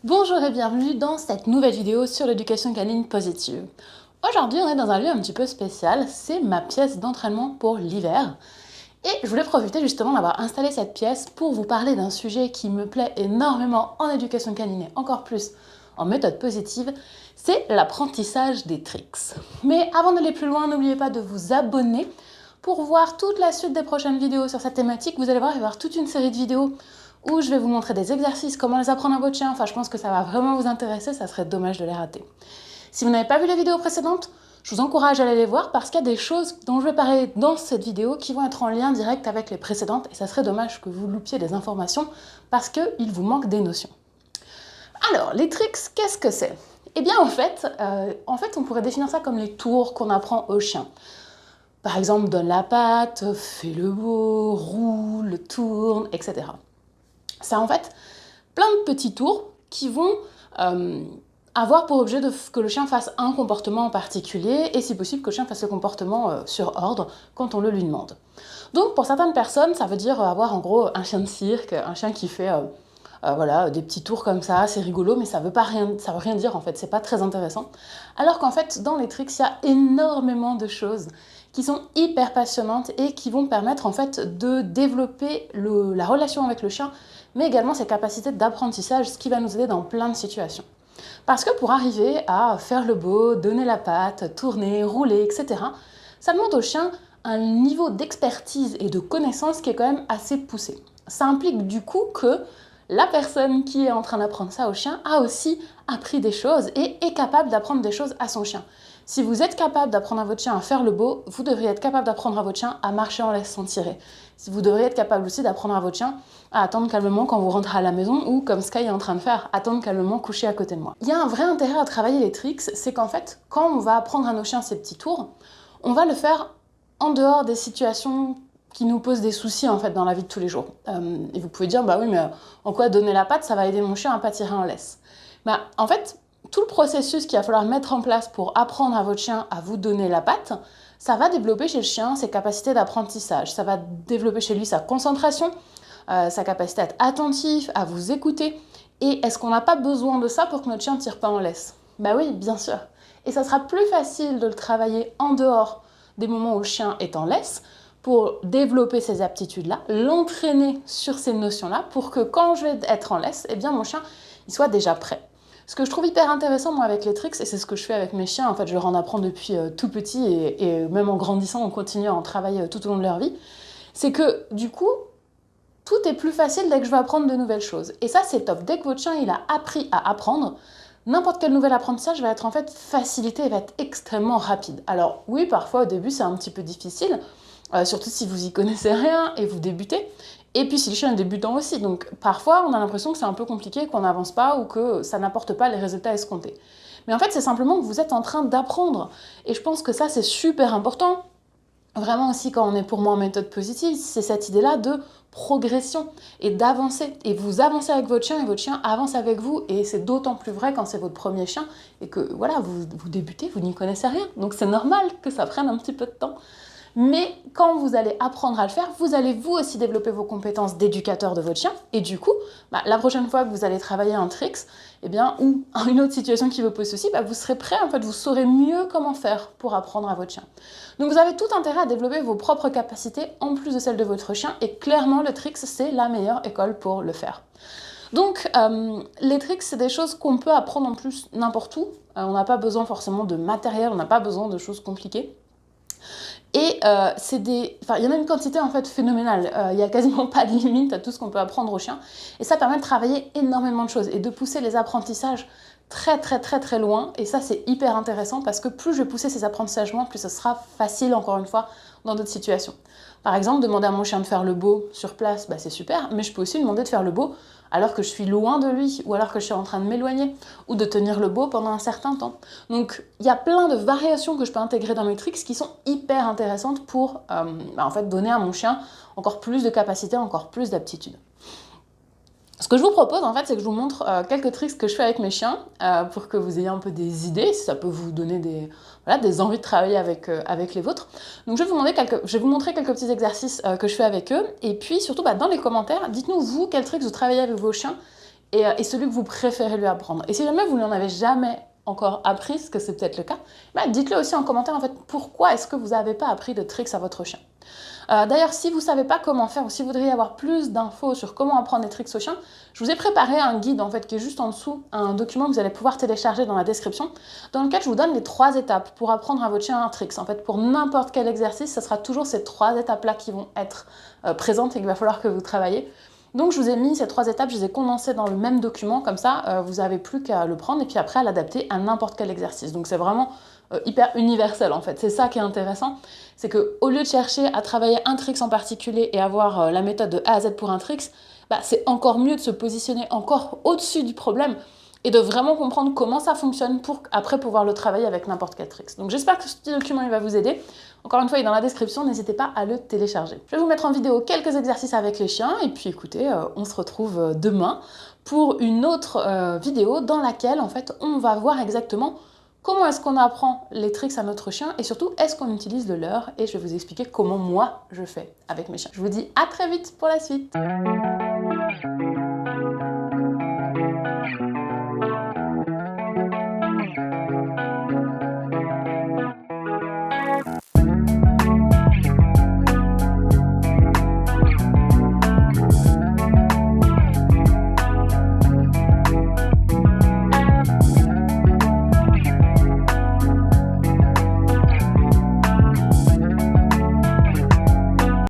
Bonjour et bienvenue dans cette nouvelle vidéo sur l'éducation canine positive. Aujourd'hui, on est dans un lieu un petit peu spécial, c'est ma pièce d'entraînement pour l'hiver. Et je voulais profiter justement d'avoir installé cette pièce pour vous parler d'un sujet qui me plaît énormément en éducation canine et encore plus en méthode positive, c'est l'apprentissage des tricks. Mais avant d'aller plus loin, n'oubliez pas de vous abonner pour voir toute la suite des prochaines vidéos sur cette thématique. Vous allez voir, il va y avoir toute une série de vidéos où je vais vous montrer des exercices, comment les apprendre à votre chien. Enfin, je pense que ça va vraiment vous intéresser, ça serait dommage de les rater. Si vous n'avez pas vu les vidéos précédentes, je vous encourage à aller les voir parce qu'il y a des choses dont je vais parler dans cette vidéo qui vont être en lien direct avec les précédentes et ça serait dommage que vous loupiez des informations parce qu'il vous manque des notions. Alors, les tricks, qu'est-ce que c'est? Eh bien, en fait, on pourrait définir ça comme les tours qu'on apprend au chien. Par exemple, donne la patte, fais le beau, roule, tourne, etc. C'est en fait plein de petits tours qui vont avoir pour objet que le chien fasse un comportement en particulier et si possible que le chien fasse le comportement sur ordre quand on le lui demande. Donc pour certaines personnes, ça veut dire avoir en gros un chien de cirque, un chien qui fait voilà, des petits tours comme ça, c'est rigolo, mais ça veut rien dire en fait, c'est pas très intéressant. Alors qu'en fait, dans les tricks, il y a énormément de choses qui sont hyper passionnantes et qui vont permettre en fait de développer la relation avec le chien, mais également ses capacités d'apprentissage, ce qui va nous aider dans plein de situations. Parce que pour arriver à faire le beau, donner la patte, tourner, rouler, etc., ça demande au chien un niveau d'expertise et de connaissance qui est quand même assez poussé. Ça implique du coup que la personne qui est en train d'apprendre ça au chien a aussi appris des choses et est capable d'apprendre des choses à son chien. Si vous êtes capable d'apprendre à votre chien à faire le beau, vous devriez être capable d'apprendre à votre chien à marcher en laissant tirer. Si vous devriez être capable aussi d'apprendre à votre chien à attendre calmement quand vous rentrez à la maison ou, comme Sky est en train de faire, attendre calmement couché à côté de moi. Il y a un vrai intérêt à travailler les tricks, c'est qu'en fait, quand on va apprendre à nos chiens ces petits tours, on va le faire en dehors des situations qui nous posent des soucis en fait dans la vie de tous les jours. Et vous pouvez dire, bah oui, mais en quoi donner la patte, ça va aider mon chien à pas tirer en laisse. Bah, en fait, tout le processus qu'il va falloir mettre en place pour apprendre à votre chien à vous donner la patte, ça va développer chez le chien ses capacités d'apprentissage, ça va développer chez lui sa concentration, sa capacité à être attentif, à vous écouter. Et est-ce qu'on n'a pas besoin de ça pour que notre chien ne tire pas en laisse? Bah oui, bien sûr. Et ça sera plus facile de le travailler en dehors des moments où le chien est en laisse, pour développer ces aptitudes-là, l'entraîner sur ces notions-là, pour que quand je vais être en laisse, eh bien mon chien il soit déjà prêt. Ce que je trouve hyper intéressant moi avec les tricks, et c'est ce que je fais avec mes chiens, en fait je leur en apprends depuis tout petit, et même en grandissant, on continue à en travailler tout au long de leur vie, c'est que du coup, tout est plus facile dès que je vais apprendre de nouvelles choses. Et ça c'est top, dès que votre chien il a appris à apprendre, n'importe quel nouvel apprentissage va être en fait facilité et va être extrêmement rapide. Alors oui, parfois au début c'est un petit peu difficile, surtout si vous y connaissez rien et vous débutez. Et puis si le chien est débutant aussi, donc parfois on a l'impression que c'est un peu compliqué, qu'on n'avance pas ou que ça n'apporte pas les résultats escomptés. Mais en fait c'est simplement que vous êtes en train d'apprendre. Et je pense que ça c'est super important. Vraiment aussi quand on est pour moi en méthode positive, c'est cette idée-là de progression et d'avancer. Et vous avancez avec votre chien et votre chien avance avec vous. Et c'est d'autant plus vrai quand c'est votre premier chien et que voilà, vous débutez, vous n'y connaissez rien. Donc c'est normal que ça prenne un petit peu de temps. Mais quand vous allez apprendre à le faire, vous allez vous aussi développer vos compétences d'éducateur de votre chien. Et du coup, la prochaine fois que vous allez travailler un tricks, eh bien, ou une autre situation qui vous pose souci, vous serez prêt, en fait, vous saurez mieux comment faire pour apprendre à votre chien. Donc vous avez tout intérêt à développer vos propres capacités en plus de celles de votre chien. Et clairement, le tricks, c'est la meilleure école pour le faire. Donc, les tricks, c'est des choses qu'on peut apprendre en plus n'importe où. On n'a pas besoin forcément de matériel, on n'a pas besoin de choses compliquées. Et il y en a une quantité en fait phénoménale, il n'y a quasiment pas de limite à tout ce qu'on peut apprendre aux chiens. Et ça permet de travailler énormément de choses et de pousser les apprentissages très très très très loin. Et ça c'est hyper intéressant parce que plus je vais pousser ces apprentissages loin, plus ce sera facile encore une fois dans d'autres situations. Par exemple, demander à mon chien de faire le beau sur place, c'est super, mais je peux aussi lui demander de faire le beau alors que je suis loin de lui, ou alors que je suis en train de m'éloigner, ou de tenir le beau pendant un certain temps. Donc il y a plein de variations que je peux intégrer dans mes tricks qui sont hyper intéressantes pour en fait, donner à mon chien encore plus de capacités, encore plus d'aptitudes. Ce que je vous propose, en fait, c'est que je vous montre quelques tricks que je fais avec mes chiens pour que vous ayez un peu des idées, si ça peut vous donner des envies de travailler avec les vôtres. Donc je vais vous montrer quelques petits exercices que je fais avec eux, et puis surtout dans les commentaires, dites-nous vous quels tricks vous travaillez avec vos chiens, et celui que vous préférez lui apprendre. Et si jamais vous n'en avez jamais encore appris, ce que c'est peut-être le cas, bah dites-le aussi en commentaire en fait pourquoi est-ce que vous n'avez pas appris de tricks à votre chien. D'ailleurs, si vous ne savez pas comment faire ou si vous voudriez avoir plus d'infos sur comment apprendre des tricks au chien, je vous ai préparé un guide en fait qui est juste en dessous, un document que vous allez pouvoir télécharger dans la description, dans lequel je vous donne les 3 étapes pour apprendre à votre chien un trick. En fait, pour n'importe quel exercice, ce sera toujours ces 3 étapes-là qui vont être présentes et qu'il va falloir que vous travaillez. Donc je vous ai mis ces 3 étapes, je les ai condensées dans le même document, comme ça vous n'avez plus qu'à le prendre et puis après à l'adapter à n'importe quel exercice. Donc c'est vraiment hyper universel en fait, c'est ça qui est intéressant, c'est qu'au lieu de chercher à travailler un tricks en particulier et avoir la méthode de A à Z pour un tricks, bah, c'est encore mieux de se positionner encore au-dessus du problème et de vraiment comprendre comment ça fonctionne pour après pouvoir le travailler avec n'importe quel tricks. Donc j'espère que ce petit document il va vous aider. Encore une fois, il est dans la description, n'hésitez pas à le télécharger. Je vais vous mettre en vidéo quelques exercices avec les chiens et puis écoutez, on se retrouve demain pour une autre vidéo dans laquelle en fait on va voir exactement comment est-ce qu'on apprend les tricks à notre chien et surtout est-ce qu'on utilise le leur, et je vais vous expliquer comment moi je fais avec mes chiens. Je vous dis à très vite pour la suite.